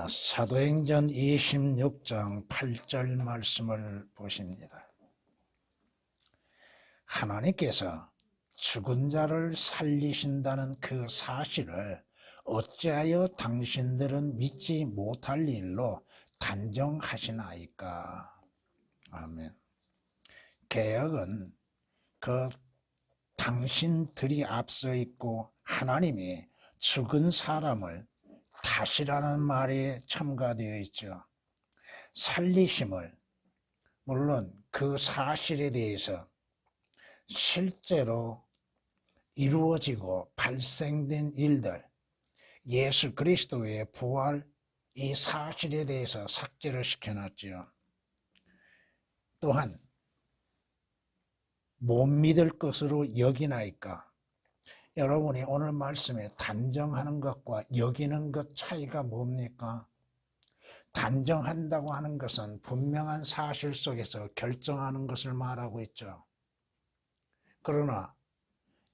사도행전 26장 8절 말씀을 보십니다. 하나님께서 죽은 자를 살리신다는 그 사실을 어찌하여 당신들은 믿지 못할 일로 단정하시나이까. 아멘. 개혁은 그 당신들이 앞서 있고 하나님이 죽은 사람을 다시라는 말이 첨가되어 있죠. 살리심을, 물론 그 사실에 대해서 실제로 이루어지고 발생된 일들, 예수 그리스도의 부활, 이 사실에 대해서 삭제를 시켜놨죠. 또한 못 믿을 것으로 여기나이까. 여러분이 오늘 말씀에 단정하는 것과 여기는 것 차이가 뭡니까? 단정한다고 하는 것은 분명한 사실 속에서 결정하는 것을 말하고 있죠. 그러나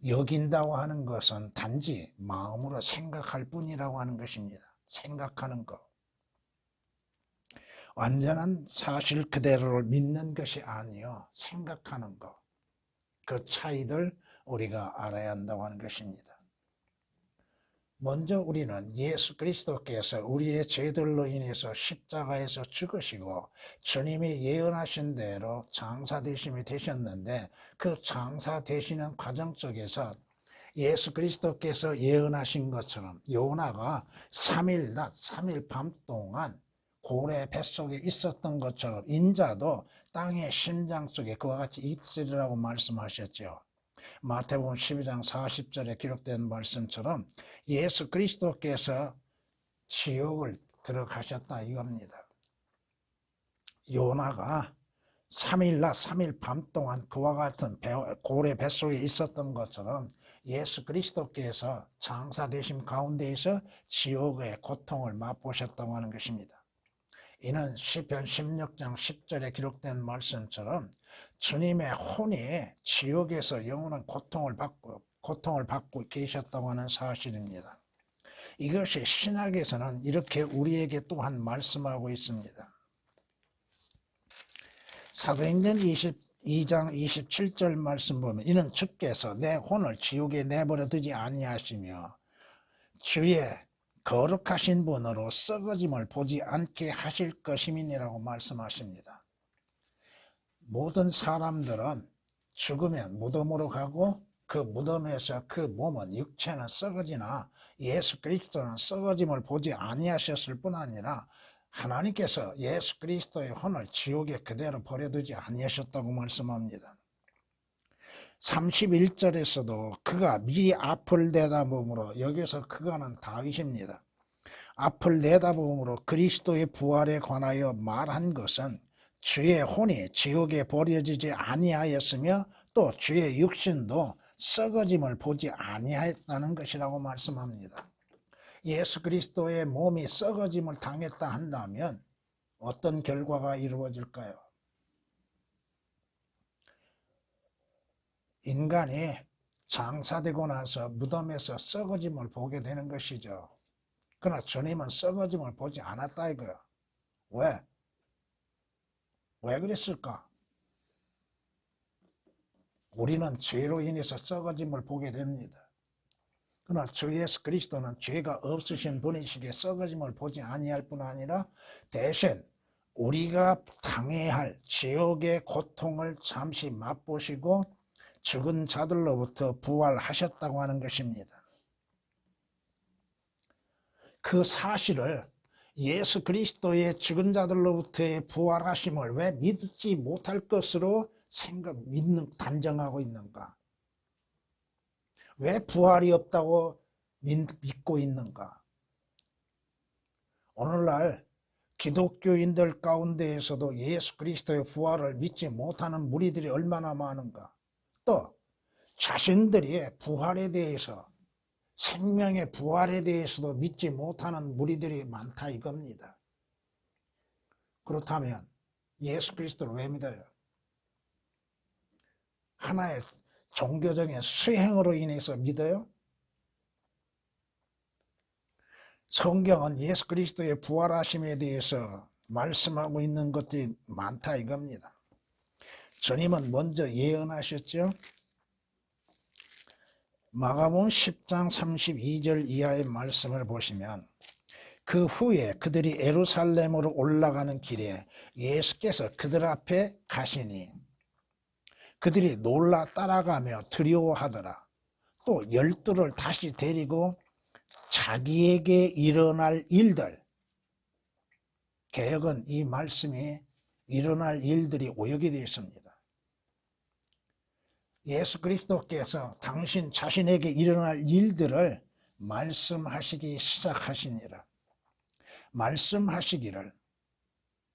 여긴다고 하는 것은 단지 마음으로 생각할 뿐이라고 하는 것입니다. 생각하는 것. 완전한 사실 그대로를 믿는 것이 아니요, 생각하는 것. 그 차이들 우리가 알아야 한다고 하는 것입니다. 먼저 우리는 예수 그리스도께서 우리의 죄들로 인해서 십자가에서 죽으시고 주님이 예언하신 대로 장사되심이 되셨는데, 그 장사되시는 과정 속에서 예수 그리스도께서 예언하신 것처럼 요나가 3일 낮 3일 밤 동안 고래 뱃속에 있었던 것처럼 인자도 땅의 심장 속에 그와 같이 있으리라고 말씀하셨죠. 마태복음 12장 40절에 기록된 말씀처럼 예수 그리스도께서 지옥을 들어가셨다 이겁니다. 요나가 3일 낮 3일 밤 동안 그와 같은 고래 뱃속에 있었던 것처럼 예수 그리스도께서 장사되심 가운데에서 지옥의 고통을 맛보셨다고 하는 것입니다. 이는 시편 16장 10절에 기록된 말씀처럼 주님의 혼이 지옥에서 영원한 고통을 받고 계셨다고 하는 사실입니다. 이것이 신약에서는 이렇게 우리에게 또한 말씀하고 있습니다. 사도행전 22장 27절 말씀 보면 이는 주께서 내 혼을 지옥에 내버려 두지 아니하시며 주의 거룩하신 분으로 썩어짐을 보지 않게 하실 것임이니라고 말씀하십니다. 모든 사람들은 죽으면 무덤으로 가고 그 무덤에서 그 몸은 육체는 썩어지나 예수 그리스도는 썩어짐을 보지 아니하셨을 뿐 아니라 하나님께서 예수 그리스도의 혼을 지옥에 그대로 버려두지 아니하셨다고 말씀합니다. 31절에서도 그가 미리 앞을 내다보므로, 여기서 그가는 다윗입니다. 앞을 내다보므로 그리스도의 부활에 관하여 말한 것은 주의 혼이 지옥에 버려지지 아니하였으며 또 주의 육신도 썩어짐을 보지 아니하였다는 것이라고 말씀합니다. 예수 그리스도의 몸이 썩어짐을 당했다 한다면 어떤 결과가 이루어질까요? 인간이 장사되고 나서 무덤에서 썩어짐을 보게 되는 것이죠. 그러나 주님은 썩어짐을 보지 않았다 이거야. 왜? 왜 그랬을까? 우리는 죄로 인해서 썩어짐을 보게 됩니다. 그러나 주 예수 그리스도는 죄가 없으신 분이시기에 썩어짐을 보지 아니할 뿐 아니라 대신 우리가 당해야 할 지옥의 고통을 잠시 맛보시고 죽은 자들로부터 부활하셨다고 하는 것입니다. 그 사실을 예수 그리스도의 죽은 자들로부터의 부활하심을 왜 믿지 못할 것으로 단정하고 있는가? 왜 부활이 없다고 믿고 있는가? 오늘날 기독교인들 가운데에서도 예수 그리스도의 부활을 믿지 못하는 무리들이 얼마나 많은가? 또 자신들이 부활에 대해서, 생명의 부활에 대해서도 믿지 못하는 무리들이 많다 이겁니다. 그렇다면 예수 그리스도를 왜 믿어요? 하나의 종교적인 수행으로 인해서 믿어요? 성경은 예수 그리스도의 부활하심에 대해서 말씀하고 있는 것들이 많다 이겁니다. 주님은 먼저 예언하셨죠. 마가복음 10장 32절 이하의 말씀을 보시면 그 후에 그들이 예루살렘으로 올라가는 길에 예수께서 그들 앞에 가시니 그들이 놀라 따라가며 두려워하더라. 또 12를 다시 데리고 자기에게 일어날 일들, 개역은 이 말씀이 일어날 일들이 오역이 되어 있습니다. 예수 그리스도께서 당신 자신에게 일어날 일들을 말씀하시기 시작하시니라. 말씀하시기를,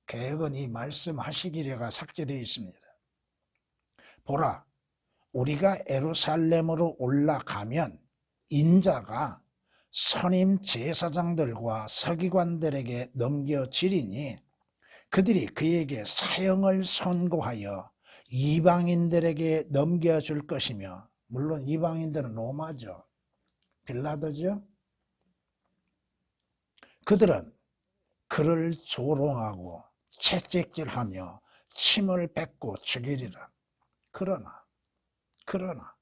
개역은 이 말씀하시기래가 삭제되어 있습니다. 보라, 우리가 예루살렘으로 올라가면 인자가 선임 제사장들과 서기관들에게 넘겨지리니 그들이 그에게 사형을 선고하여 이방인들에게 넘겨줄 것이며, 물론 이방인들은 로마죠. 빌라도죠. 그들은 그를 조롱하고 채찍질하며 침을 뱉고 죽이리라. 그러나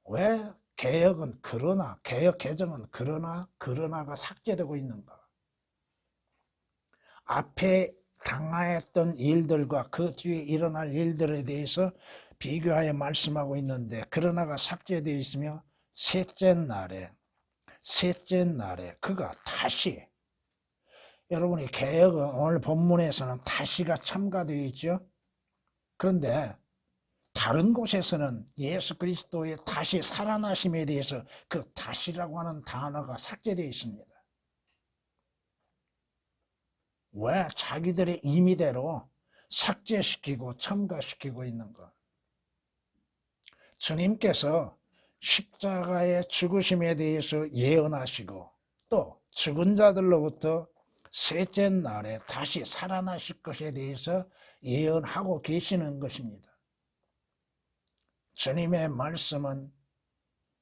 왜 개혁은 그러나, 개혁 개정은 그러나가 삭제되고 있는가? 앞에 당하였던 일들과 그 뒤에 일어날 일들에 대해서 비교하여 말씀하고 있는데 그러나가 삭제되어 있으며 셋째 날에 그가 다시, 여러분이 개혁은 오늘 본문에서는 다시가 첨가되어 있죠. 그런데 다른 곳에서는 예수 그리스도의 다시 살아나심에 대해서 그 다시라고 하는 단어가 삭제되어 있습니다. 왜 자기들의 임의대로 삭제시키고 첨가시키고 있는가? 주님께서 십자가의 죽으심에 대해서 예언하시고 또 죽은 자들로부터 셋째 날에 다시 살아나실 것에 대해서 예언하고 계시는 것입니다. 주님의 말씀은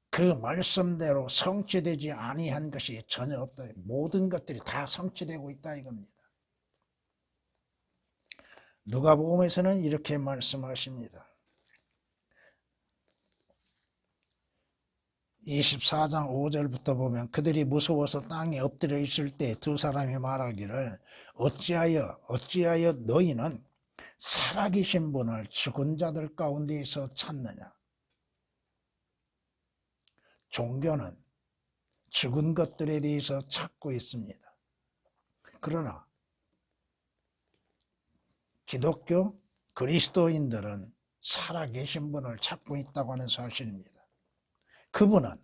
그 말씀대로 성취되지 아니한 것이 전혀 없다. 모든 것들이 다 성취되고 있다 이겁니다. 누가복음에서는 이렇게 말씀하십니다. 24장 5절부터 보면 그들이 무서워서 땅에 엎드려 있을 때 두 사람이 말하기를 어찌하여 너희는 살아계신 분을 죽은 자들 가운데에서 찾느냐. 종교는 죽은 것들에 대해서 찾고 있습니다. 그러나 기독교 그리스도인들은 살아계신 분을 찾고 있다고 하는 사실입니다. 그분은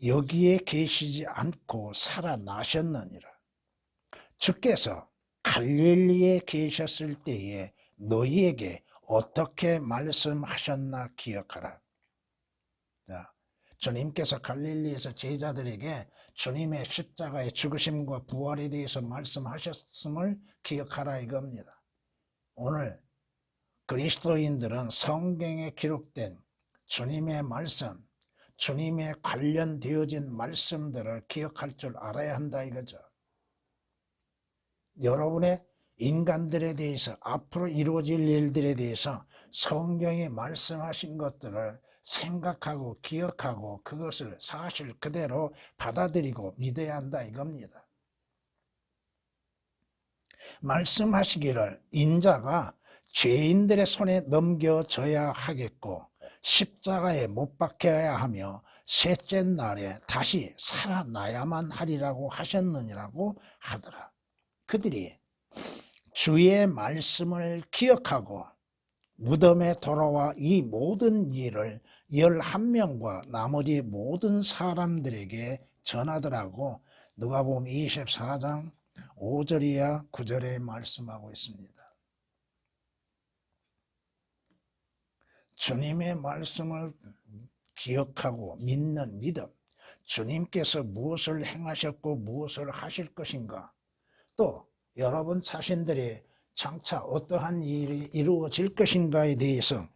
여기에 계시지 않고 살아나셨느니라. 주께서 갈릴리에 계셨을 때에 너희에게 어떻게 말씀하셨나 기억하라. 자, 주님께서 갈릴리에서 제자들에게 주님의 십자가의 죽으심과 부활에 대해서 말씀하셨음을 기억하라 이겁니다. 오늘 그리스도인들은 성경에 기록된 주님의 말씀, 주님의 관련되어진 말씀들을 기억할 줄 알아야 한다 이거죠. 여러분의 인간들에 대해서 앞으로 이루어질 일들에 대해서 성경이 말씀하신 것들을 생각하고 기억하고 그것을 사실 그대로 받아들이고 믿어야 한다 이겁니다. 말씀하시기를 인자가 죄인들의 손에 넘겨져야 하겠고 십자가에 못 박혀야 하며 셋째 날에 다시 살아나야만 하리라고 하셨느니라고 하더라. 그들이 주의 말씀을 기억하고 무덤에 돌아와 이 모든 일을 11명과 나머지 모든 사람들에게 전하더라고 누가복음 24장 5절이야 9절에 말씀하고 있습니다. 주님의 말씀을 기억하고 믿는 믿음, 주님께서 무엇을 행하셨고 무엇을 하실 것인가, 또 여러분 자신들이 장차 어떠한 일이 이루어질 것인가에 대해서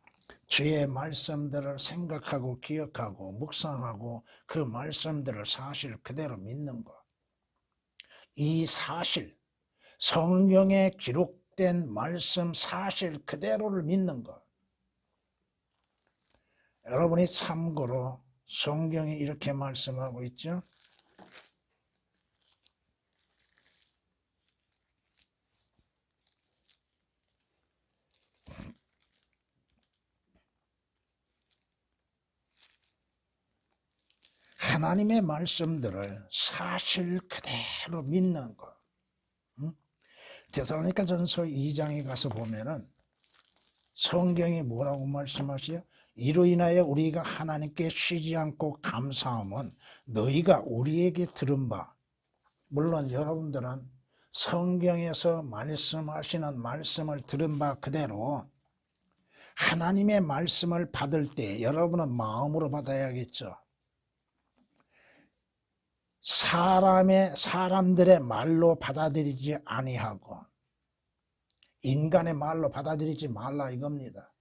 주의 말씀들을 생각하고 기억하고 묵상하고 그 말씀들을 사실 그대로 믿는 것. 이 사실, 성경에 기록된 말씀 사실 그대로를 믿는 것. 여러분이 참고로 성경이 이렇게 말씀하고 있죠. 하나님의 말씀들을 사실 그대로 믿는 것. 데살로니가전서 2장에 가서 보면은 성경이 뭐라고 말씀하시요? 이로 인하여 우리가 하나님께 쉬지 않고 감사함은 너희가 우리에게 들은 바. 물론 여러분들은 성경에서 말씀하시는 말씀을 들은 바 그대로 하나님의 말씀을 받을 때 여러분은 마음으로 받아야겠죠. 사람들의 말로 받아들이지 아니하고 인간의 말로 받아들이지 말라 이겁니다.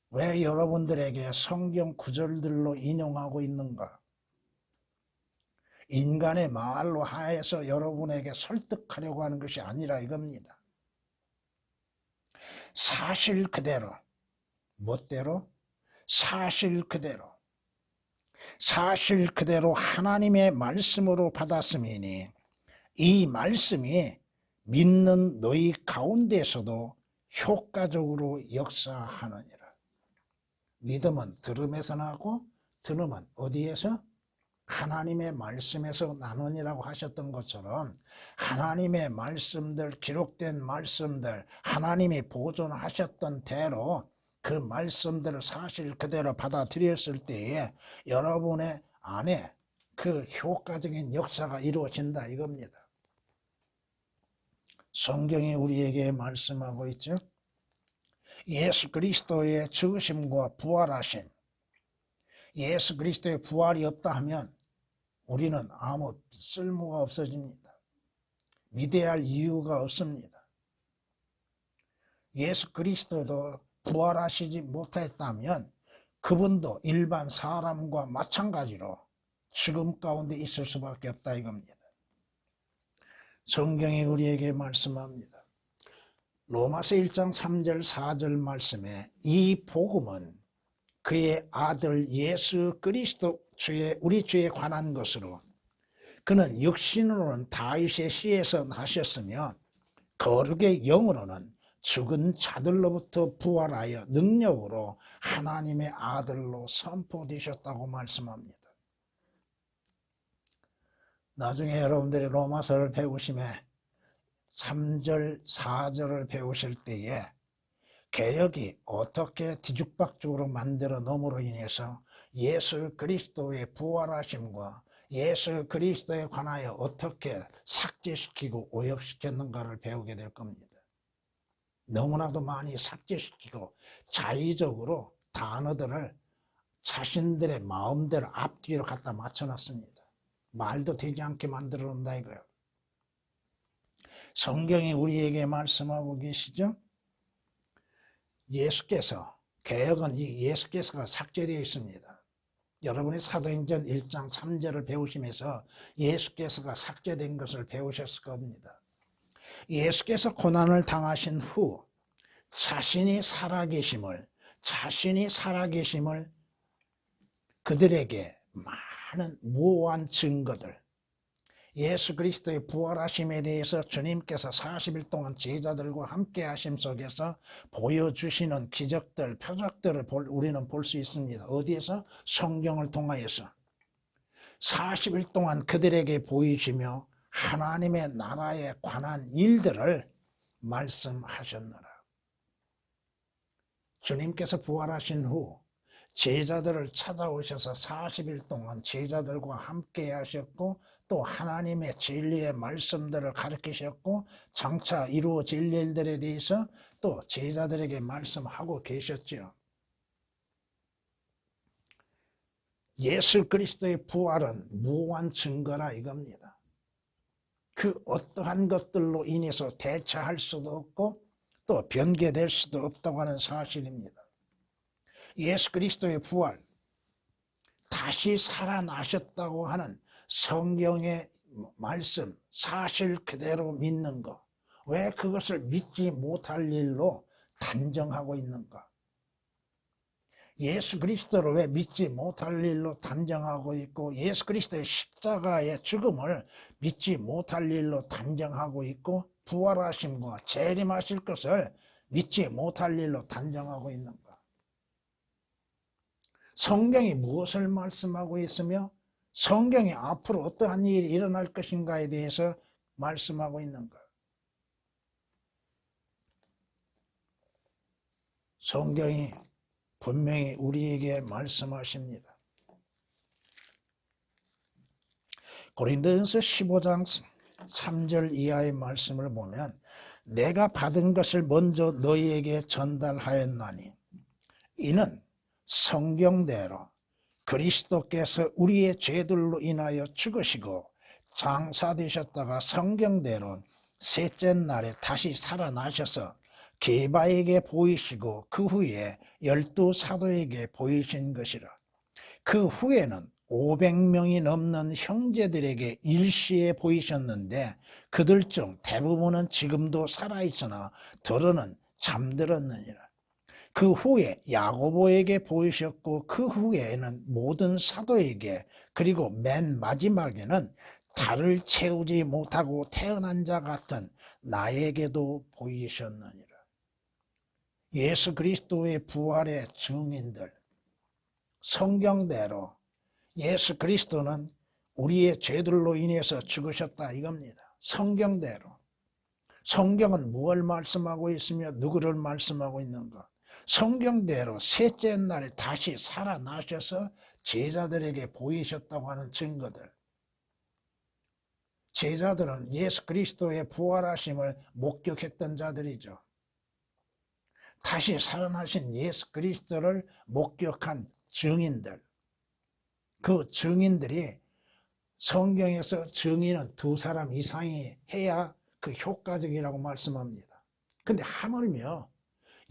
왜 여러분들에게 성경 구절들로 인용하고 있는가? 인간의 말로 하여서 여러분에게 설득하려고 하는 것이 아니라 이겁니다. 사실 그대로, 멋대로? 사실 그대로. 사실 그대로 하나님의 말씀으로 받았음이니 이 말씀이 믿는 너희 가운데서도 효과적으로 역사하느니라. 믿음은 들음에서 나고 들음은 어디에서? 하나님의 말씀에서 나누니라고 하셨던 것처럼 하나님의 말씀들, 기록된 말씀들, 하나님이 보존하셨던 대로 그 말씀들을 사실 그대로 받아들였을 때에 여러분의 안에 그 효과적인 역사가 이루어진다 이겁니다. 성경이 우리에게 말씀하고 있죠. 예수 그리스도의 죽으심과 부활하심. 예수 그리스도의 부활이 없다 하면 우리는 아무 쓸모가 없어집니다. 믿어야 할 이유가 없습니다. 예수 그리스도도 부활하시지 못했다면 그분도 일반 사람과 마찬가지로 죽음 가운데 있을 수밖에 없다 이겁니다. 성경이 우리에게 말씀합니다. 로마서 1장 3절 4절 말씀에 이 복음은 그의 아들 예수 그리스도 우리 주에 관한 것으로 그는 육신으로는 다윗의 씨에서 나셨으며 거룩의 영으로는 죽은 자들로부터 부활하여 능력으로 하나님의 아들로 선포되셨다고 말씀합니다. 나중에 여러분들이 로마서를 배우심에 3절 4절을 배우실 때에 개혁이 어떻게 뒤죽박죽으로 만들어 놓음으로 인해서 예수 그리스도의 부활하심과 예수 그리스도에 관하여 어떻게 삭제시키고 오역시켰는가를 배우게 될 겁니다. 너무나도 많이 삭제시키고 자의적으로 단어들을 자신들의 마음대로 앞뒤로 갖다 맞춰놨습니다. 말도 되지 않게 만들어 놓는다 이거예요. 성경이 우리에게 말씀하고 계시죠? 예수께서, 개혁은 이 예수께서가 삭제되어 있습니다. 여러분이 사도행전 1장 3절을 배우시면서 예수께서가 삭제된 것을 배우셨을 겁니다. 예수께서 고난을 당하신 후 자신이 살아계심을 그들에게 많은 무오한 증거들, 예수 그리스도의 부활하심에 대해서 주님께서 40일 동안 제자들과 함께 하심 속에서 보여주시는 기적들, 표적들을 우리는 볼 수 있습니다. 어디에서? 성경을 통하여서 40일 동안 그들에게 보이시며 하나님의 나라에 관한 일들을 말씀하셨노라. 주님께서 부활하신 후 제자들을 찾아오셔서 40일 동안 제자들과 함께 하셨고 또 하나님의 진리의 말씀들을 가르치셨고 장차 이루어질 일들에 대해서 또 제자들에게 말씀하고 계셨지요. 예수 그리스도의 부활은 무한 증거라 이겁니다. 그 어떠한 것들로 인해서 대체할 수도 없고 또 변개될 수도 없다고 하는 사실입니다. 예수 그리스도의 부활, 다시 살아나셨다고 하는 성경의 말씀, 사실 그대로 믿는 것. 왜 그것을 믿지 못할 일로 단정하고 있는가? 예수 그리스도를 왜 믿지 못할 일로 단정하고 있고, 예수 그리스도의 십자가의 죽음을 믿지 못할 일로 단정하고 있고, 부활하심과 재림하실 것을 믿지 못할 일로 단정하고 있는가? 성경이 무엇을 말씀하고 있으며 성경이 앞으로 어떠한 일이 일어날 것인가에 대해서 말씀하고 있는가? 성경이 분명히 우리에게 말씀하십니다. 고린도전서 15장 3절 이하의 말씀을 보면 내가 받은 것을 먼저 너희에게 전달하였나니 이는 성경대로 그리스도께서 우리의 죄들로 인하여 죽으시고 장사되셨다가 성경대로 셋째 날에 다시 살아나셔서 게바에게 보이시고 그 후에 12사도에게 보이신 것이라. 그 후에는 500명이 넘는 형제들에게 일시에 보이셨는데 그들 중 대부분은 지금도 살아있으나 더러는 잠들었느니라. 그 후에 야고보에게 보이셨고 그 후에는 모든 사도에게 그리고 맨 마지막에는 달을 채우지 못하고 태어난 자 같은 나에게도 보이셨느니라. 예수 그리스도의 부활의 증인들, 성경대로 예수 그리스도는 우리의 죄들로 인해서 죽으셨다 이겁니다. 성경대로. 성경은 무엇을 말씀하고 있으며 누구를 말씀하고 있는가? 성경대로 셋째 날에 다시 살아나셔서 제자들에게 보이셨다고 하는 증거들. 제자들은 예수 그리스도의 부활하심을 목격했던 자들이죠. 다시 살아나신 예수 그리스도를 목격한 증인들. 그 증인들이 성경에서 증인은 2사람 이상이 해야 그 효과적이라고 말씀합니다. 근데 하물며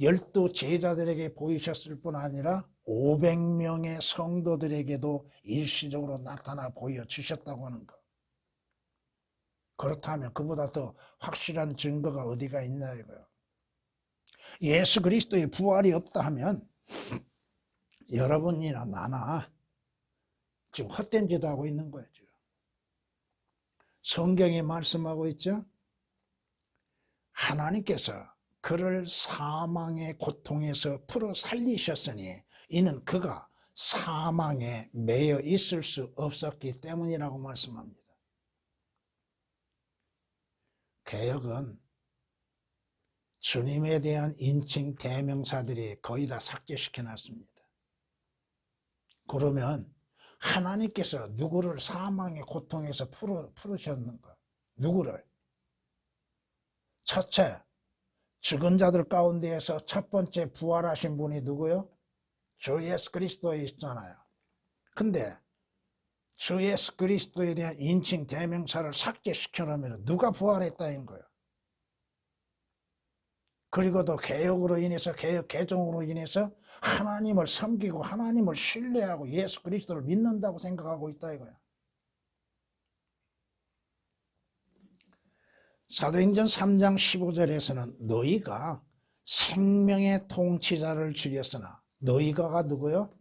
12 제자들에게 보이셨을 뿐 아니라 500명의 성도들에게도 일시적으로 나타나 보여주셨다고 하는 것. 그렇다면 그보다 더 확실한 증거가 어디가 있나 이거요. 예수 그리스도의 부활이 없다 하면 여러분이나 나나 지금 헛된 짓도 하고 있는 거예요. 지금. 성경이 말씀하고 있죠. 하나님께서 그를 사망의 고통에서 풀어 살리셨으니 이는 그가 사망에 매여 있을 수 없었기 때문이라고 말씀합니다. 개역은 주님에 대한 인칭 대명사들이 거의 다 삭제시켜 놨습니다. 그러면 하나님께서 누구를 사망의 고통에서 풀으셨는가? 누구를? 첫째, 죽은 자들 가운데에서 첫 번째 부활하신 분이 누구요? 주 예수 그리스도에 있잖아요. 근데 주 예수 그리스도에 대한 인칭 대명사를 삭제시켜 놓으면 누가 부활했다는 거예요. 그리고 또 개혁으로 인해서 개혁 개종으로 인해서 하나님을 섬기고 하나님을 신뢰하고 예수 그리스도를 믿는다고 생각하고 있다 이거야. 사도행전 3장 15절에서는 너희가 생명의 통치자를 죽였으나 너희가가 누구요?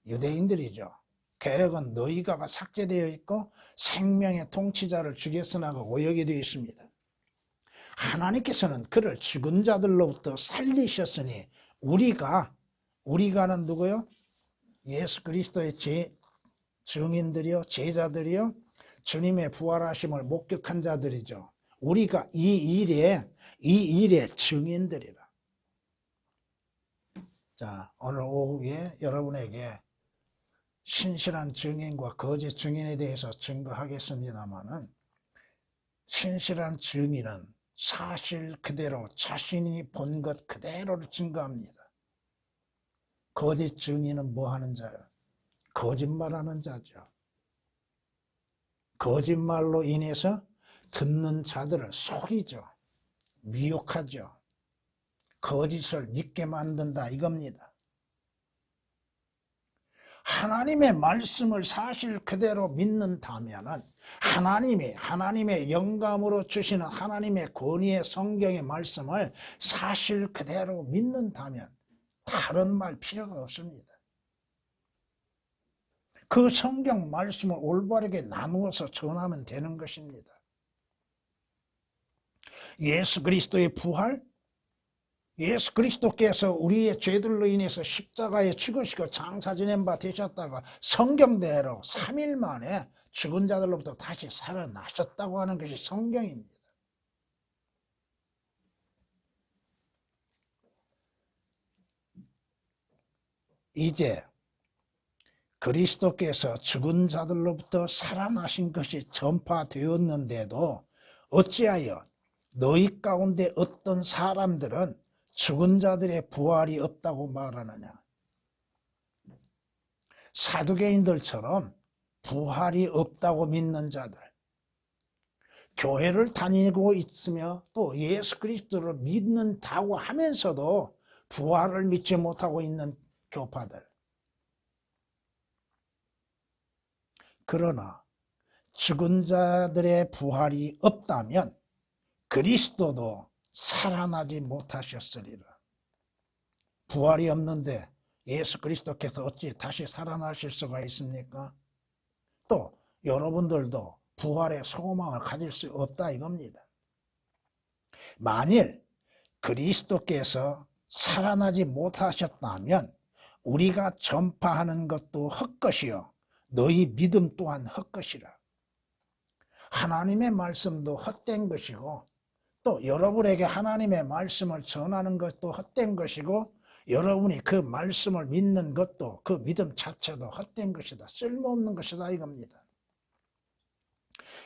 유대인들이죠. 개혁은 너희가가 삭제되어 있고 생명의 통치자를 죽였으나가 오역이 되어 있습니다. 하나님께서는 그를 죽은 자들로부터 살리셨으니 우리가는 누구요? 예수 그리스도의 증인들이요, 제자들이요, 주님의 부활하심을 목격한 자들이죠. 우리가 이 일의 증인들이라. 자, 오늘 오후에 여러분에게 신실한 증인과 거짓 증인에 대해서 증거하겠습니다만은 신실한 증인은 사실 그대로 자신이 본 것 그대로를 증거합니다. 거짓 증인은 뭐 하는 자요? 거짓말하는 자죠. 거짓말로 인해서 듣는 자들을 속이죠. 미혹하죠. 거짓을 믿게 만든다 이겁니다. 하나님의 말씀을 사실 그대로 믿는다면은 하나님의 영감으로 주시는 하나님의 권위의 성경의 말씀을 사실 그대로 믿는다면 다른 말 필요가 없습니다. 그 성경 말씀을 올바르게 나누어서 전하면 되는 것입니다. 예수 그리스도의 부활, 예수 그리스도께서 우리의 죄들로 인해서 십자가에 죽으시고 장사 지낸 바 되셨다가 성경대로 3일 만에 죽은 자들로부터 다시 살아나셨다고 하는 것이 성경입니다. 이제 그리스도께서 죽은 자들로부터 살아나신 것이 전파되었는데도 어찌하여 너희 가운데 어떤 사람들은 죽은 자들의 부활이 없다고 말하느냐? 사두개인들처럼 부활이 없다고 믿는 자들, 교회를 다니고 있으며 또 예수 그리스도를 믿는다고 하면서도 부활을 믿지 못하고 있는 교파들. 그러나 죽은 자들의 부활이 없다면 그리스도도 살아나지 못하셨으리라. 부활이 없는데 예수 그리스도께서 어찌 다시 살아나실 수가 있습니까? 또 여러분들도 부활의 소망을 가질 수 없다 이겁니다. 만일 그리스도께서 살아나지 못하셨다면 우리가 전파하는 것도 헛것이요 너희 믿음 또한 헛것이라. 하나님의 말씀도 헛된 것이고 또 여러분에게 하나님의 말씀을 전하는 것도 헛된 것이고 여러분이 그 말씀을 믿는 것도 그 믿음 자체도 헛된 것이다. 쓸모없는 것이다 이겁니다.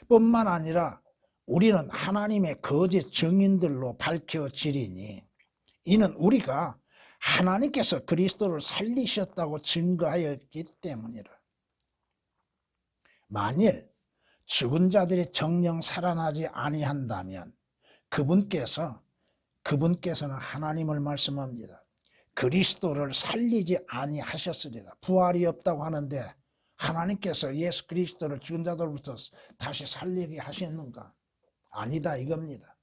뿐만 아니라 우리는 하나님의 거짓 증인들로 밝혀지리니 이는 우리가 하나님께서 그리스도를 살리셨다고 증거하였기 때문이라. 만일 죽은 자들이 정녕 살아나지 아니한다면 그분께서는 하나님을 말씀합니다. 그리스도를 살리지 아니하셨으리라. 부활이 없다고 하는데 하나님께서 예수 그리스도를 죽은 자들로부터 다시 살리게 하셨는가? 아니다 이겁니다.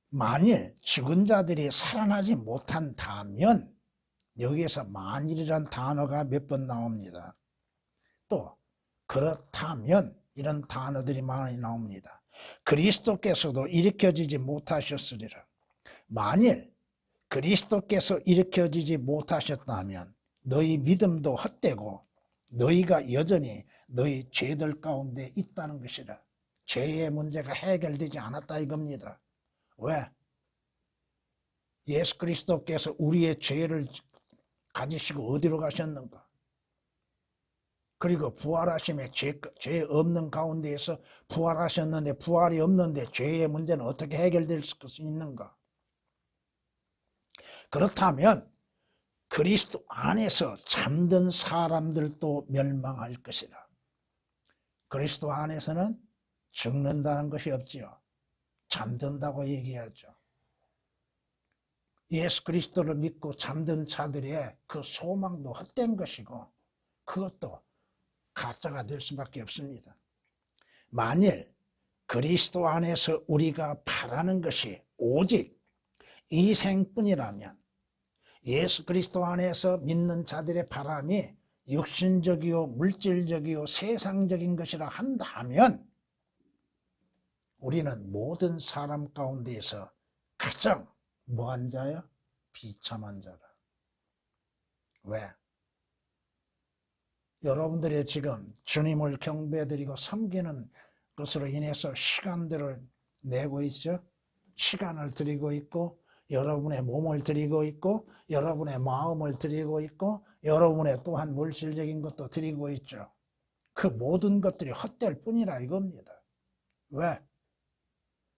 만일 죽은 자들이 살아나지 못한다면 여기에서 만일이란 단어가 몇 번 나옵니다. 또 그렇다면 이런 단어들이 많이 나옵니다. 그리스도께서도 일으켜지지 못하셨으리라. 만일 그리스도께서 일으켜지지 못하셨다면 너희 믿음도 헛되고 너희가 여전히 너희 죄들 가운데 있다는 것이라. 죄의 문제가 해결되지 않았다 이겁니다. 왜? 예수 그리스도께서 우리의 죄를 가지시고 어디로 가셨는가? 그리고 부활하심에 죄 없는 가운데에서 부활하셨는데 부활이 없는데 죄의 문제는 어떻게 해결될 수 있는가? 그렇다면 그리스도 안에서 잠든 사람들도 멸망할 것이라. 그리스도 안에서는 죽는다는 것이 없지요. 잠든다고 얘기하죠. 예수 그리스도를 믿고 잠든 자들의 그 소망도 헛된 것이고 그것도 가짜가 될 수밖에 없습니다. 만일 그리스도 안에서 우리가 바라는 것이 오직 이 생뿐이라면 예수 그리스도 안에서 믿는 자들의 바람이 육신적이요 물질적이요 세상적인 것이라 한다면 우리는 모든 사람 가운데에서 가장 뭐한 자야? 비참한 자라. 왜? 여러분들이 지금 주님을 경배드리고 섬기는 것으로 인해서 시간들을 내고 있죠. 시간을 드리고 있고 여러분의 몸을 드리고 있고 여러분의 마음을 드리고 있고 여러분의 또한 물질적인 것도 드리고 있죠. 그 모든 것들이 헛될 뿐이라 이겁니다. 왜?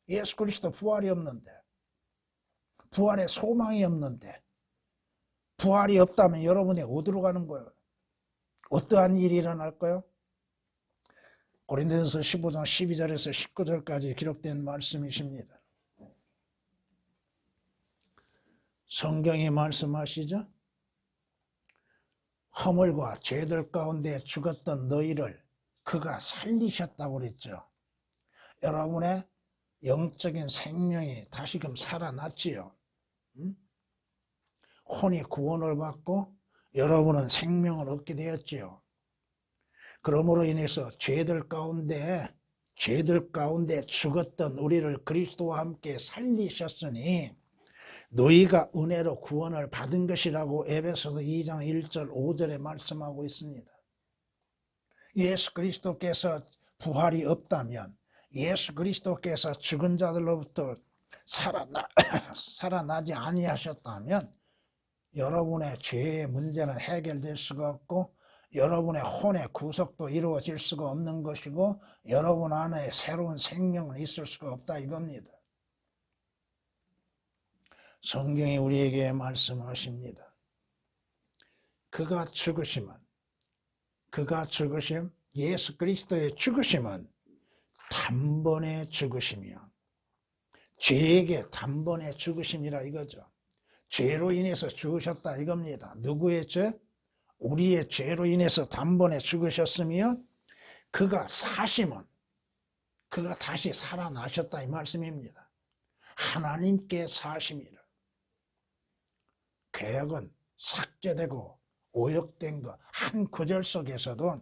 예수 그리스도 부활이 없는데 부활의 소망이 없는데 부활이 없다면 여러분이 어디로 가는 거예요? 어떠한 일이 일어날까요? 고린도전서 15장 12절에서 19절까지 기록된 말씀이십니다. 성경이 말씀하시죠? 허물과 죄들 가운데 죽었던 너희를 그가 살리셨다고 그랬죠. 여러분의 영적인 생명이 다시금 살아났지요. 혼이 구원을 받고 여러분은 생명을 얻게 되었지요. 그러므로 인해서 죄들 가운데 죽었던 우리를 그리스도와 함께 살리셨으니 너희가 은혜로 구원을 받은 것이라고 에베소서 2장 1절 5절에 말씀하고 있습니다. 예수 그리스도께서 부활이 없다면, 예수 그리스도께서 죽은 자들로부터 살아나지 아니하셨다면 여러분의 죄의 문제는 해결될 수가 없고 여러분의 혼의 구속도 이루어질 수가 없는 것이고 여러분 안에 새로운 생명은 있을 수가 없다 이겁니다. 성경이 우리에게 말씀하십니다. 그가 죽으심, 예수 그리스도의 죽으심은 단번에 죽으심이야. 죄에게 단번에 죽으심이라 이거죠. 죄로 인해서 죽으셨다 이겁니다. 누구의 죄? 우리의 죄로 인해서 단번에 죽으셨으며 그가 사심은 그가 다시 살아나셨다 이 말씀입니다. 하나님께 사심이라. 개혁은 삭제되고 오역된 것 한 구절 속에서도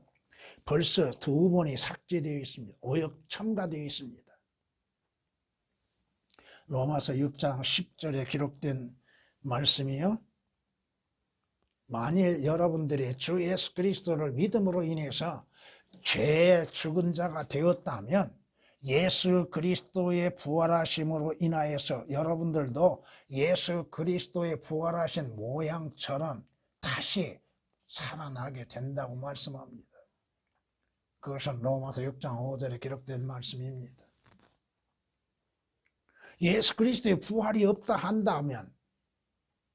벌써 2번이 삭제되어 있습니다. 오역 첨가되어 있습니다. 로마서 6장 10절에 기록된 말씀이요. 만일 여러분들이 주 예수 그리스도를 믿음으로 인해서 죄의 죽은 자가 되었다면 예수 그리스도의 부활하심으로 인하여서 여러분들도 예수 그리스도의 부활하신 모양처럼 다시 살아나게 된다고 말씀합니다. 그것은 로마서 6장 5절에 기록된 말씀입니다. 예수 그리스도의 부활이 없다 한다면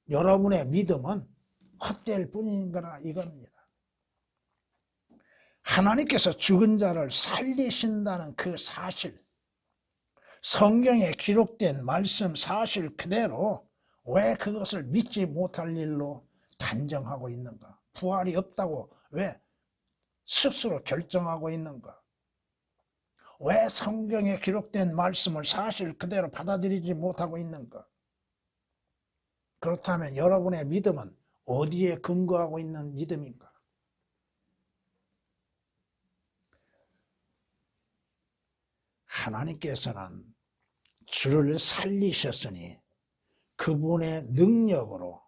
여러분의 믿음은 헛될 뿐인 거라 이겁니다. 하나님께서 죽은 자를 살리신다는 그 사실, 성경에 기록된 말씀 사실 그대로 왜 그것을 믿지 못할 일로 단정하고 있는가? 부활이 없다고 왜 스스로 결정하고 있는가? 왜 성경에 기록된 말씀을 사실 그대로 받아들이지 못하고 있는가? 그렇다면 여러분의 믿음은 어디에 근거하고 있는 믿음인가? 하나님께서는 주를 살리셨으니 그분의 능력으로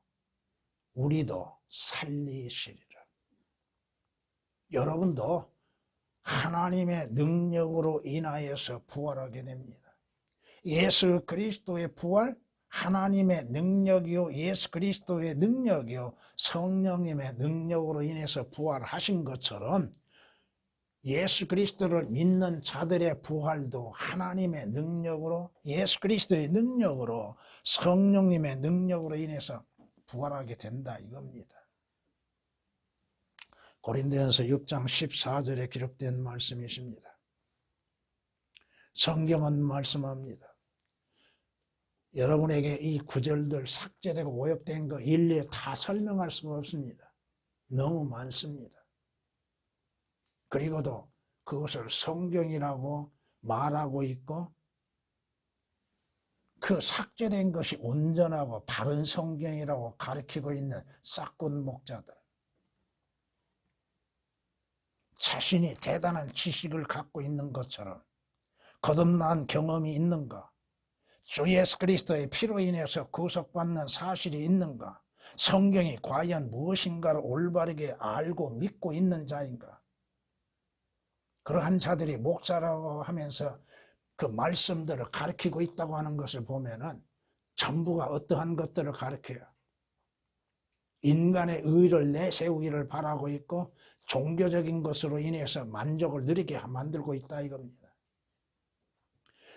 우리도 살리시리라. 여러분도 하나님의 능력으로 인하여서 부활하게 됩니다. 예수 그리스도의 부활, 하나님의 능력이요 예수 그리스도의 능력이요 성령님의 능력으로 인해서 부활하신 것처럼 예수 그리스도를 믿는 자들의 부활도 하나님의 능력으로 예수 그리스도의 능력으로 성령님의 능력으로 인해서 부활하게 된다 이겁니다. 고린도전서 6장 14절에 기록된 말씀이십니다. 성경은 말씀합니다. 여러분에게 이 구절들 삭제되고 오역된 거 일일이 다 설명할 수가 없습니다. 너무 많습니다. 그리고도 그것을 성경이라고 말하고 있고 그 삭제된 것이 온전하고 바른 성경이라고 가르치고 있는 싹군 목자들, 자신이 대단한 지식을 갖고 있는 것처럼 거듭난 경험이 있는가, 주 예수 그리스도의 피로 인해서 구속받는 사실이 있는가, 성경이 과연 무엇인가를 올바르게 알고 믿고 있는 자인가. 그러한 자들이 목사라고 하면서 그 말씀들을 가르치고 있다고 하는 것을 보면은 전부가 어떠한 것들을 가르쳐요. 인간의 의를 내세우기를 바라고 있고 종교적인 것으로 인해서 만족을 누리게 만들고 있다 이겁니다.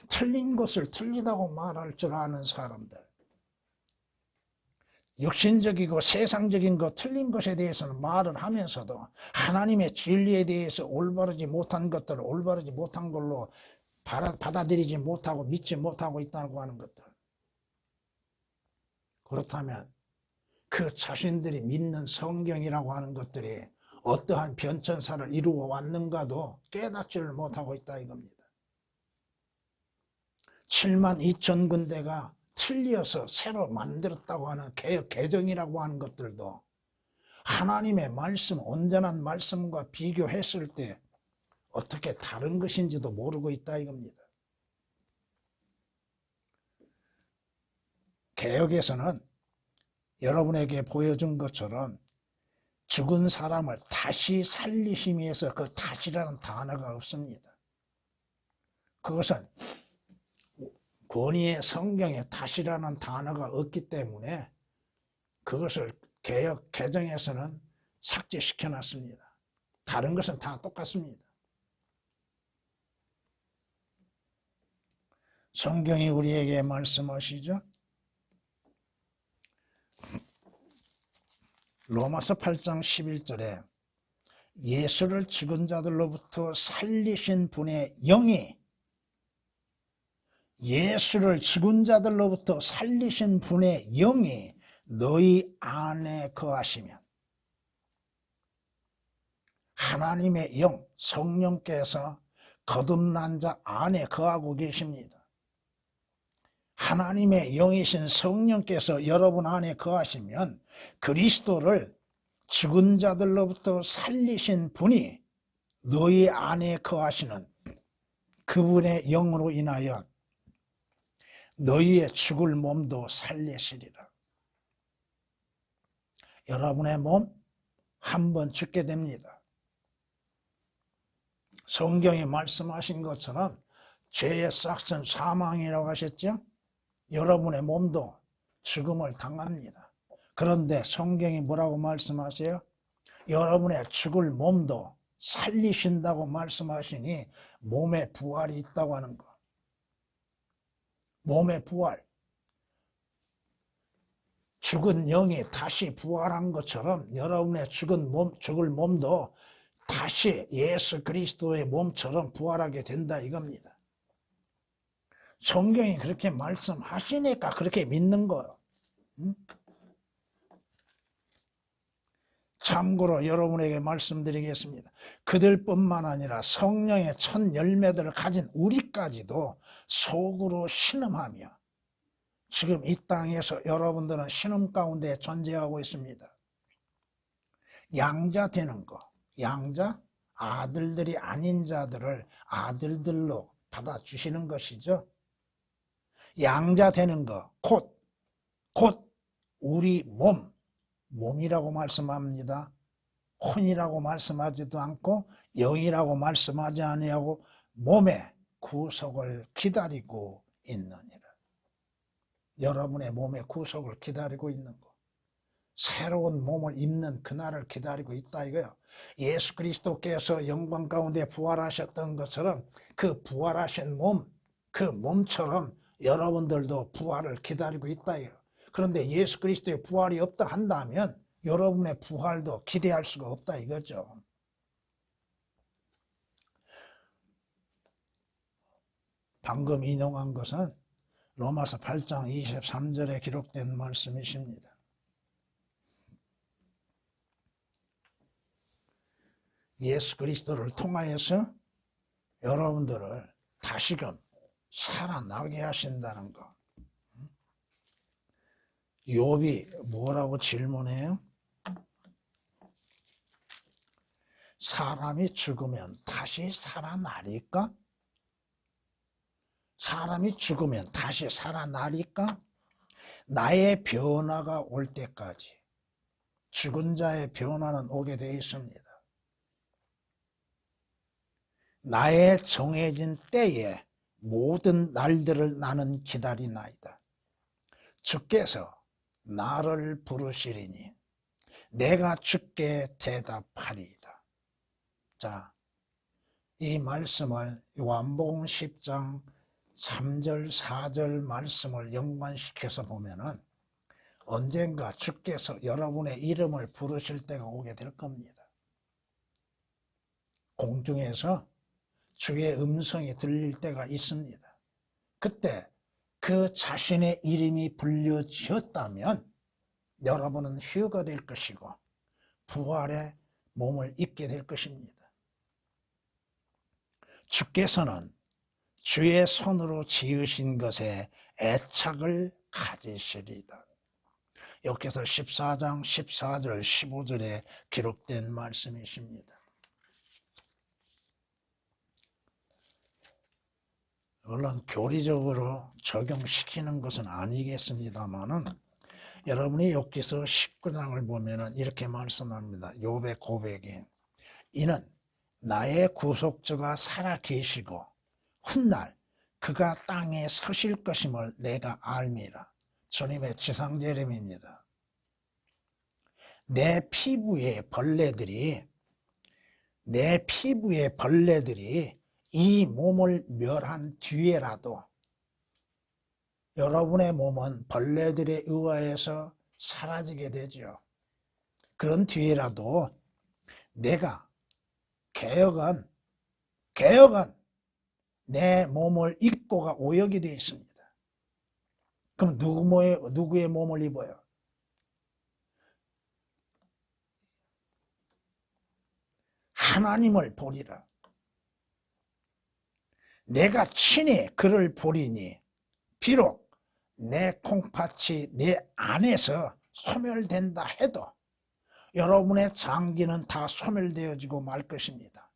틀린 것을 틀리다고 말할 줄 아는 사람들, 육신적이고 세상적인 것 틀린 것에 대해서는 말을 하면서도 하나님의 진리에 대해서 올바르지 못한 것들을 올바르지 못한 걸로 받아들이지 못하고 믿지 못하고 있다고 하는 것들. 그렇다면 그 자신들이 믿는 성경이라고 하는 것들이 어떠한 변천사를 이루어 왔는가도 깨닫지를 못하고 있다 이겁니다. 7만 2천 군데가 틀려서 새로 만들었다고 하는 개혁 개정이라고 하는 것들도 하나님의 말씀, 온전한 말씀과 비교했을 때 어떻게 다른 것인지도 모르고 있다 이겁니다. 개혁에서는 여러분에게 보여준 것처럼 죽은 사람을 다시 살리심이 해서 그 다시라는 단어가 없습니다. 그것은 권위의 성경에 다시라는 단어가 없기 때문에 그것을 개혁 개정에서는 삭제시켜 놨습니다. 다른 것은 다 똑같습니다. 성경이 우리에게 말씀하시죠. 로마서 8장 11절에 예수를 죽은 자들로부터 살리신 분의 영이 예수를 죽은 자들로부터 살리신 분의 영이 너희 안에 거하시면 하나님의 영, 성령께서 거듭난 자 안에 거하고 계십니다. 하나님의 영이신 성령께서 여러분 안에 거하시면 그리스도를 죽은 자들로부터 살리신 분이 너희 안에 거하시는 그분의 영으로 인하여 너희의 죽을 몸도 살리시리라. 여러분의 몸 한 번 죽게 됩니다. 성경이 말씀하신 것처럼 죄의 싹은 사망이라고 하셨죠? 여러분의 몸도 죽음을 당합니다. 그런데 성경이 뭐라고 말씀하세요? 여러분의 죽을 몸도 살리신다고 말씀하시니 몸에 부활이 있다고 하는 거. 몸의 부활. 죽은 영이 다시 부활한 것처럼 여러분의 죽을 몸도 다시 예수 그리스도의 몸처럼 부활하게 된다 이겁니다. 성경이 그렇게 말씀하시니까 그렇게 믿는 거예요. 참고로 여러분에게 말씀드리겠습니다. 그들뿐만 아니라 성령의 첫 열매들을 가진 우리까지도 속으로 신음하며 지금 이 땅에서 여러분들은 신음 가운데 존재하고 있습니다. 양자 되는 거, 양자, 아들들이 아닌 자들을 아들들로 받아주시는 것이죠. 양자 되는 거, 곧 우리 몸이라고 말씀합니다. 혼이라고 말씀하지도 않고 영이라고 말씀하지 아니하고 몸의 구속을 기다리고 있느니라. 여러분의 몸의 구속을 기다리고 있는 거. 새로운 몸을 입는 그날을 기다리고 있다 이거예요. 예수 그리스도께서 영광 가운데 부활하셨던 것처럼 그 부활하신 몸, 그 몸처럼 여러분들도 부활을 기다리고 있다 이거예요. 그런데 예수 그리스도의 부활이 없다 한다면 여러분의 부활도 기대할 수가 없다 이거죠. 방금 인용한 것은 로마서 8장 23절에 기록된 말씀이십니다. 예수 그리스도를 통하여서 여러분들을 다시금 살아나게 하신다는 것. 욥이 뭐라고 질문해요? 사람이 죽으면 다시 살아나리까? 사람이 죽으면 다시 살아나리까? 나의 변화가 올 때까지 죽은 자의 변화는 오게 되어 있습니다. 나의 정해진 때에 모든 날들을 나는 기다리나이다. 주께서 나를 부르시리니 내가 주께 대답하리이다. 자, 이 말씀을 요한복음 10장 3절 4절 말씀을 연관시켜서 보면은 언젠가 주께서 여러분의 이름을 부르실 때가 오게 될 겁니다. 공중에서 주의 음성이 들릴 때가 있습니다. 그때 그 자신의 이름이 불려지었다면 여러분은 휴가 될 것이고 부활의 몸을 입게 될 것입니다. 주께서는 주의 손으로 지으신 것에 애착을 가지시리다. 여기서 14장 14절 15절에 기록된 말씀이십니다. 물론 교리적으로 적용시키는 것은 아니겠습니다만은 여러분이 욥기서 19장을 보면은 이렇게 말씀합니다. 욥의 고백이 이는 나의 구속주가 살아 계시고 훗날 그가 땅에 서실 것임을 내가 알미라. 주님의 지상재림입니다. 내 피부의 벌레들이 이 몸을 멸한 뒤에라도 여러분의 몸은 벌레들에 의하여서 사라지게 되죠. 그런 뒤에라도 내가 개혁은 내 몸을 입고가 오역이 되어 있습니다. 그럼 누구의 몸을 입어요? 하나님을 보리라. 내가 친히 그를 보리니 비록 내 콩팥이 내 안에서 소멸된다 해도 여러분의 장기는 다 소멸되어지고 말 것입니다.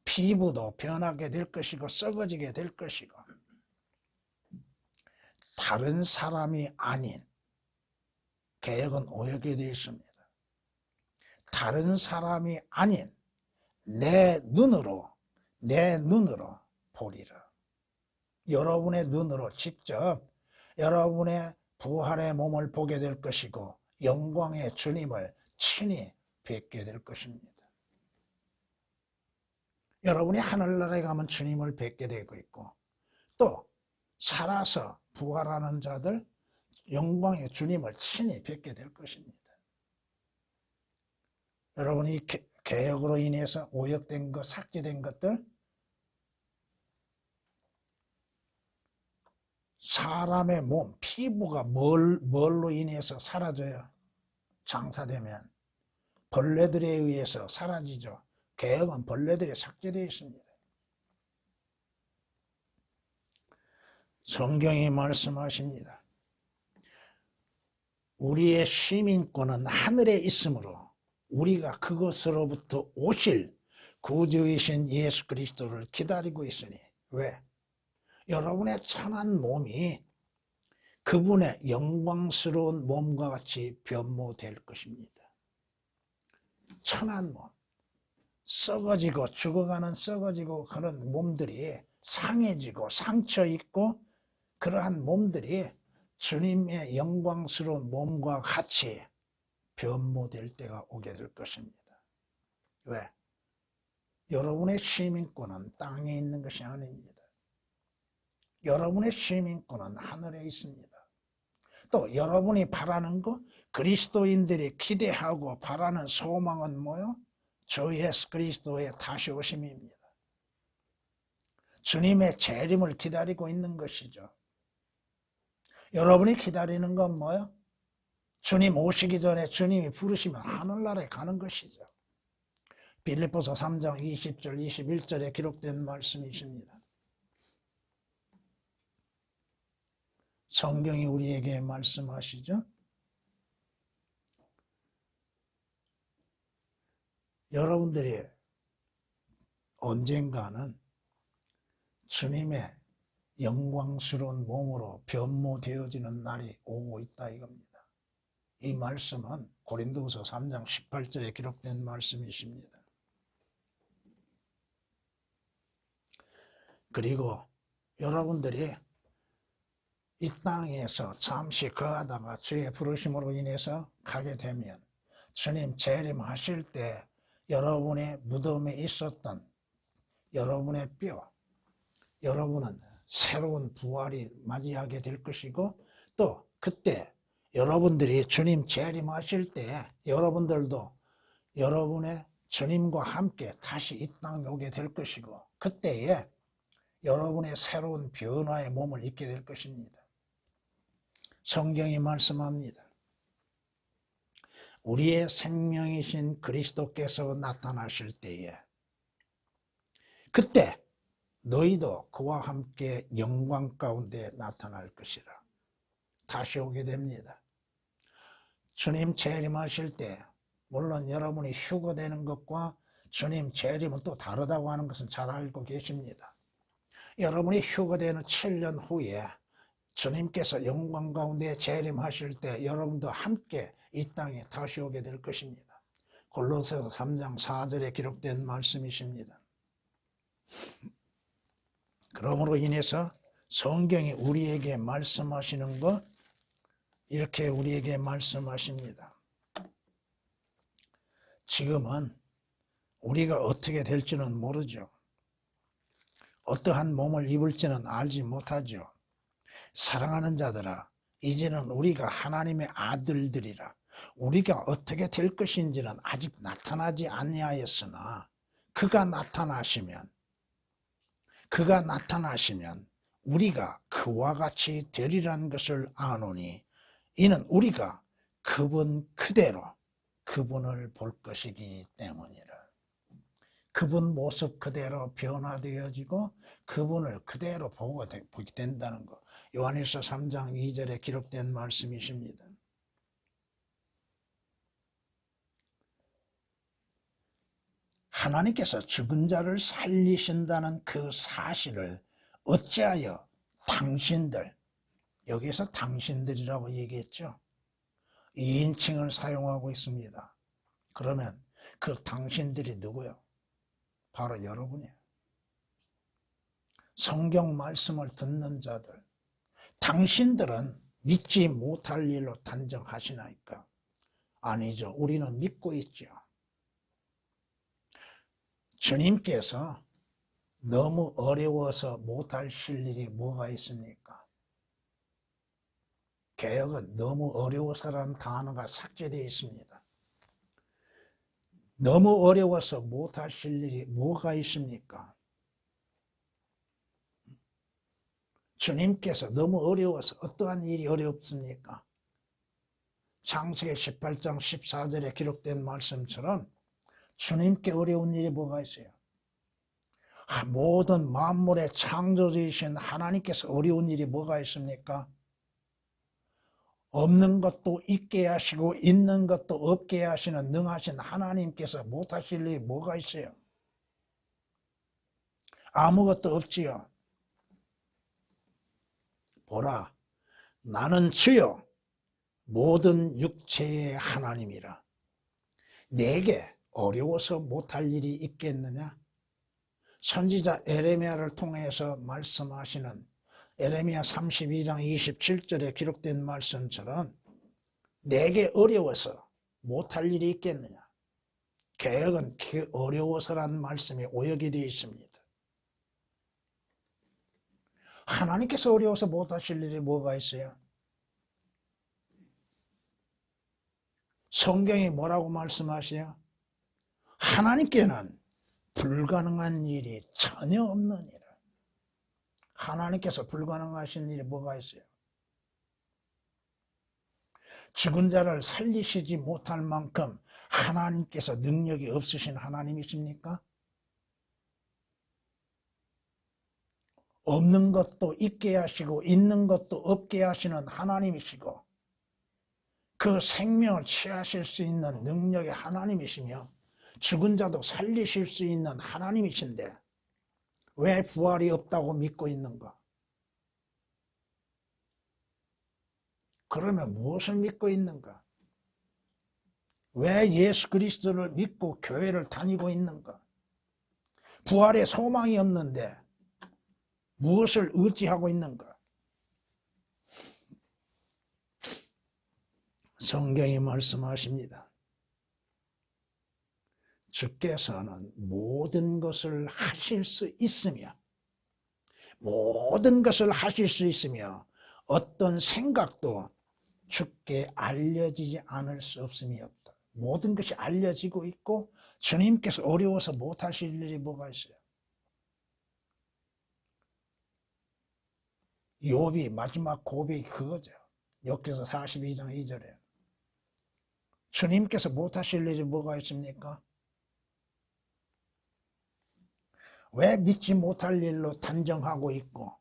피부도 변하게 될 것이고 썩어지게 될 것이고 다른 사람이 아닌 개혁은 오역이 되어 있습니다. 다른 사람이 아닌 내 눈으로 보리라. 여러분의 눈으로 직접 여러분의 부활의 몸을 보게 될 것이고 영광의 주님을 친히 뵙게 될 것입니다. 여러분이 하늘나라에 가면 주님을 뵙게 되고 있고 또 살아서 부활하는 자들 영광의 주님을 친히 뵙게 될 것입니다. 여러분이 개혁으로 인해서 오역된 것, 삭제된 것들 사람의 몸, 피부가 뭘로 인해서 사라져요? 장사되면 벌레들에 의해서 사라지죠. 개혁은 벌레들이 삭제되어 있습니다. 성경이 말씀하십니다. 우리의 시민권은 하늘에 있으므로 우리가 그것으로부터 오실 구주이신 예수 그리스도를 기다리고 있으니 왜? 여러분의 천한 몸이 그분의 영광스러운 몸과 같이 변모될 것입니다. 천한 몸, 썩어지고 죽어가는 썩어지고 그런 몸들이 상해지고 상처 있고 그러한 몸들이 주님의 영광스러운 몸과 같이 변모될 때가 오게 될 것입니다. 왜? 여러분의 시민권은 땅에 있는 것이 아닙니다. 여러분의 시민권은 하늘에 있습니다. 또 여러분이 바라는 것, 그리스도인들이 기대하고 바라는 소망은 뭐요? 주 예수 그리스도의 다시 오심입니다. 주님의 재림을 기다리고 있는 것이죠. 여러분이 기다리는 건 뭐요? 주님 오시기 전에 주님이 부르시면 하늘나라에 가는 것이죠. 빌립보서 3장 20절 21절에 기록된 말씀이십니다. 성경이 우리에게 말씀하시죠. 여러분들이 언젠가는 주님의 영광스러운 몸으로 변모되어지는 날이 오고 있다 이겁니다. 이 말씀은 고린도후서 3장 18절에 기록된 말씀이십니다. 그리고 여러분들이 이 땅에서 잠시 거하다가 주의 부르심으로 인해서 가게 되면 주님 재림하실 때 여러분의 무덤에 있었던 여러분의 뼈, 여러분은 새로운 부활이 맞이하게 될 것이고 또 그때 여러분들이 주님 재림하실 때 여러분들도 여러분의 주님과 함께 다시 이 땅에 오게 될 것이고 그때에 여러분의 새로운 변화의 몸을 입게 될 것입니다. 성경이 말씀합니다. 우리의 생명이신 그리스도께서 나타나실 때에 그때 너희도 그와 함께 영광 가운데 나타날 것이라. 다시 오게 됩니다. 주님 재림하실 때 물론 여러분이 휴거되는 것과 주님 재림은 또 다르다고 하는 것은 잘 알고 계십니다. 여러분이 휴거되는 7년 후에 주님께서 영광 가운데 재림하실 때 여러분도 함께 이 땅에 다시 오게 될 것입니다. 골로새서 3장 4절에 기록된 말씀이십니다. 그러므로 인해서 성경이 우리에게 말씀하시는 것, 이렇게 우리에게 말씀하십니다. 지금은 우리가 어떻게 될지는 모르죠. 어떠한 몸을 입을지는 알지 못하죠. 사랑하는 자들아, 이제는 우리가 하나님의 아들들이라. 우리가 어떻게 될 것인지는 아직 나타나지 아니하였으나 그가 나타나시면 우리가 그와 같이 되리라는 것을 아노니 이는 우리가 그분 그대로 그분을 볼 것이기 때문이라. 그분 모습 그대로 변화되어지고 그분을 그대로 보게 된다는 것. 요한일서 3장 2절에 기록된 말씀이십니다. 하나님께서 죽은 자를 살리신다는 그 사실을 어찌하여 당신들, 여기서 당신들이라고 얘기했죠. 2인칭을 사용하고 있습니다. 그러면 그 당신들이 누구요? 바로 여러분이에요. 성경 말씀을 듣는 자들, 당신들은 믿지 못할 일로 단정하시나이까? 아니죠. 우리는 믿고 있죠. 주님께서 너무 어려워서 못하실 일이 뭐가 있습니까? 개혁은 너무 어려워서라는 단어가 삭제되어 있습니다. 너무 어려워서 못하실 일이 뭐가 있습니까? 주님께서 너무 어려워서 어떠한 일이 어렵습니까? 창세기 18장 14절에 기록된 말씀처럼 주님께 어려운 일이 뭐가 있어요? 모든 만물의 창조주이신 하나님께서 어려운 일이 뭐가 있습니까? 없는 것도 있게 하시고 있는 것도 없게 하시는 능하신 하나님께서 못하실 일이 뭐가 있어요? 아무것도 없지요. 보라, 나는 주요 모든 육체의 하나님이라. 내게 어려워서 못할 일이 있겠느냐? 선지자 에레미야를 통해서 말씀하시는 에레미야 32장 27절에 기록된 말씀처럼 내게 어려워서 못할 일이 있겠느냐? 개혁은 그 어려워서라는 말씀이 오역이 되어 있습니다. 하나님께서 어려워서 못하실 일이 뭐가 있어요? 성경이 뭐라고 말씀하세요? 하나님께는 불가능한 일이 전혀 없느니라. 하나님께서 불가능하신 일이 뭐가 있어요? 죽은 자를 살리시지 못할 만큼 하나님께서 능력이 없으신 하나님이십니까? 없는 것도 있게 하시고 있는 것도 없게 하시는 하나님이시고 그 생명을 취하실 수 있는 능력의 하나님이시며 죽은 자도 살리실 수 있는 하나님이신데 왜 부활이 없다고 믿고 있는가? 그러면 무엇을 믿고 있는가? 왜 예수 그리스도를 믿고 교회를 다니고 있는가? 부활의 소망이 없는데 무엇을 의지하고 있는가? 성경이 말씀하십니다. 주께서는 모든 것을 하실 수 있으며 어떤 생각도 주께 알려지지 않을 수 없음이 없다. 모든 것이 알려지고 있고 주님께서 어려워서 못하실 일이 뭐가 있어요? 욥이 마지막 고백이 그거죠. 욥기서 42장 2절에 주님께서 못하실 일이 뭐가 있습니까? 왜 믿지 못할 일로 단정하고 있고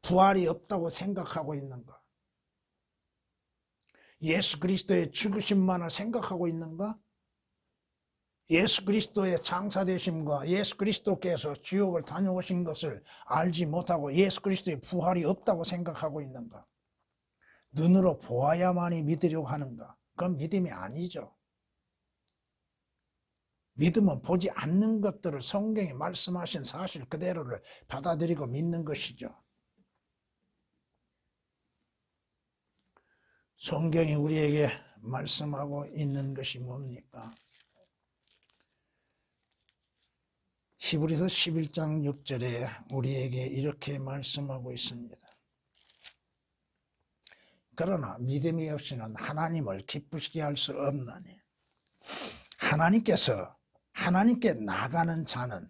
부활이 없다고 생각하고 있는가? 예수 그리스도의 죽으심만을 생각하고 있는가? 예수 그리스도의 장사되심과 예수 그리스도께서 지옥을 다녀오신 것을 알지 못하고 예수 그리스도의 부활이 없다고 생각하고 있는가? 눈으로 보아야만이 믿으려고 하는가? 그건 믿음이 아니죠. 믿음은 보지 않는 것들을 성경에 말씀하신 사실 그대로를 받아들이고 믿는 것이죠. 성경이 우리에게 말씀하고 있는 것이 뭡니까? 히브리서 11장 6절에 우리에게 이렇게 말씀하고 있습니다. 그러나 믿음이 없이는 하나님을 기쁘시게 할 수 없나니 하나님께 나가는 자는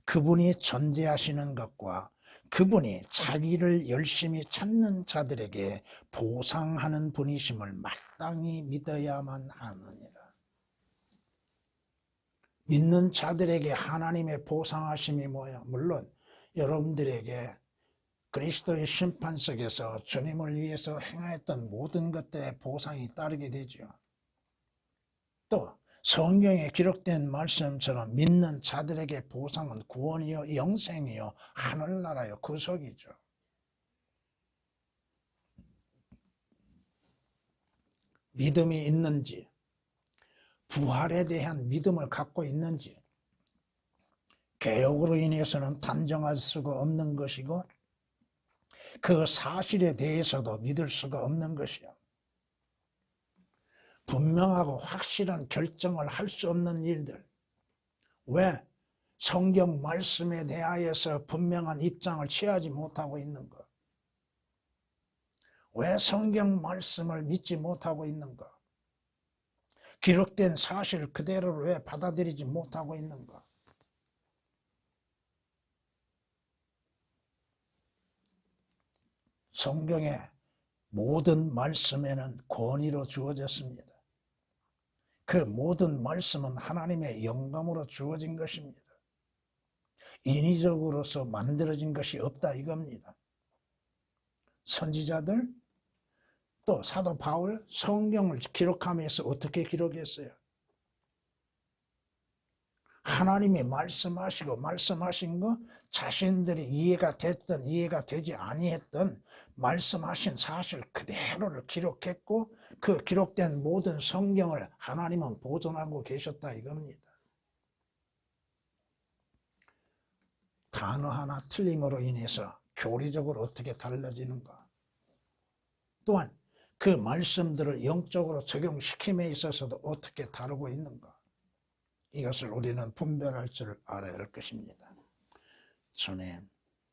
그분이 존재하시는 것과 그분이 자기를 열심히 찾는 자들에게 보상하는 분이심을 마땅히 믿어야만 하느니라. 믿는 자들에게 하나님의 보상하심이 뭐야? 물론 여러분들에게 그리스도의 심판석에서 주님을 위해서 행하였던 모든 것들의 보상이 따르게 되죠. 또 성경에 기록된 말씀처럼 믿는 자들에게 보상은 구원이요 영생이요 하늘나라요 구속이죠. 믿음이 있는지 부활에 대한 믿음을 갖고 있는지 개혁으로 인해서는 단정할 수가 없는 것이고 그 사실에 대해서도 믿을 수가 없는 것이요. 분명하고 확실한 결정을 할 수 없는 일들. 왜 성경 말씀에 대하여서 분명한 입장을 취하지 못하고 있는가? 왜 성경 말씀을 믿지 못하고 있는가? 기록된 사실 그대로를 왜 받아들이지 못하고 있는가? 성경의 모든 말씀에는 권위로 주어졌습니다. 그 모든 말씀은 하나님의 영감으로 주어진 것입니다. 인위적으로서 만들어진 것이 없다 이겁니다. 선지자들 또 사도 바울 성경을 기록하면서 어떻게 기록했어요? 하나님이 말씀하시고 말씀하신 거 자신들이 이해가 됐든 이해가 되지 아니했든 말씀하신 사실 그대로를 기록했고 그 기록된 모든 성경을 하나님은 보존하고 계셨다 이겁니다. 단어 하나 틀림으로 인해서 교리적으로 어떻게 달라지는가? 또한 그 말씀들을 영적으로 적용시킴에 있어서도 어떻게 다루고 있는가? 이것을 우리는 분별할 줄 알아야 할 것입니다. 주님.